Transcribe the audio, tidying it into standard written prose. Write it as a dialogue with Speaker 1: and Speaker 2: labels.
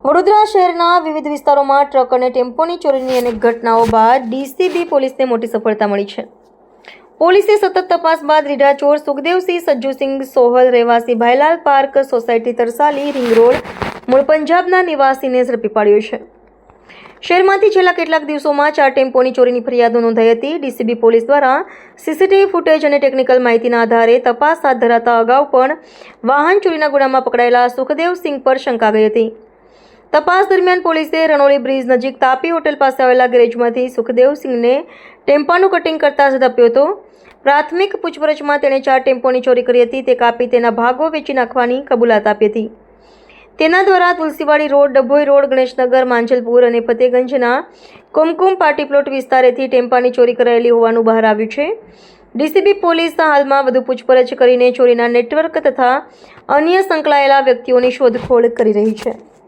Speaker 1: વડોદરા શહેરના વિવિધ વિસ્તારોમાં ટ્રક અને ટેમ્પોની ચોરીની અનેક ઘટનાઓ બાદ ડીસીબી પોલીસને મોટી સફળતા મળી છે. પોલીસે સતત તપાસ બાદ રીઢા ચોર સુખદેવસિંહ સજ્જુસિંહ સોહલ રહેવાસી Bhailal park society Tarsali ring road મૂળ પંજાબના નિવાસીને ઝડપી પાડ્યો છે. શહેરમાંથી છેલ્લા કેટલાક દિવસોમાં 4 ટેમ્પોની ચોરીની ફરિયાદો નોંધાઈ હતી. ડીસીબી પોલીસ દ્વારા સીસીટીવી ફૂટેજ અને ટેકનિકલ માહિતીના આધારે તપાસ હાથ ધરાતા અગાઉ પણ વાહન ચોરીના ગુનામાં પકડાયેલા સુખદેવસિંહ પર શંકા ગઈ હતી. તપાસ દરમિયાન પોલીસે રણોલી બ્રિજ નજીક તાપી હોટેલ પાસે આવેલા ગેરેજમાંથી સુખદેવસિંહને ટેમ્પાનું કટિંગ કરતા ઝડપ્યો હતો. પ્રાથમિક પૂછપરછમાં તેણે 4 ટેમ્પોની ચોરી કરી હતી. તે કાપી તેના ભાગો વેચી નાખવાની કબૂલાત આપી હતી. તેના દ્વારા તુલસીવાડી રોડ, ડભોઈ રોડ, ગણેશનગર, માંજલપુર અને ફતેગંજના કુમકુમ પાર્ટી પ્લોટ વિસ્તારેથી ટેમ્પાની ચોરી કરાયેલી હોવાનું બહાર આવ્યું છે. ડીસીબી પોલીસ હાલમાં વધુ પૂછપરછ કરીને ચોરીના નેટવર્ક તથા અન્ય સંકળાયેલા વ્યક્તિઓની શોધખોળ કરી રહી છે.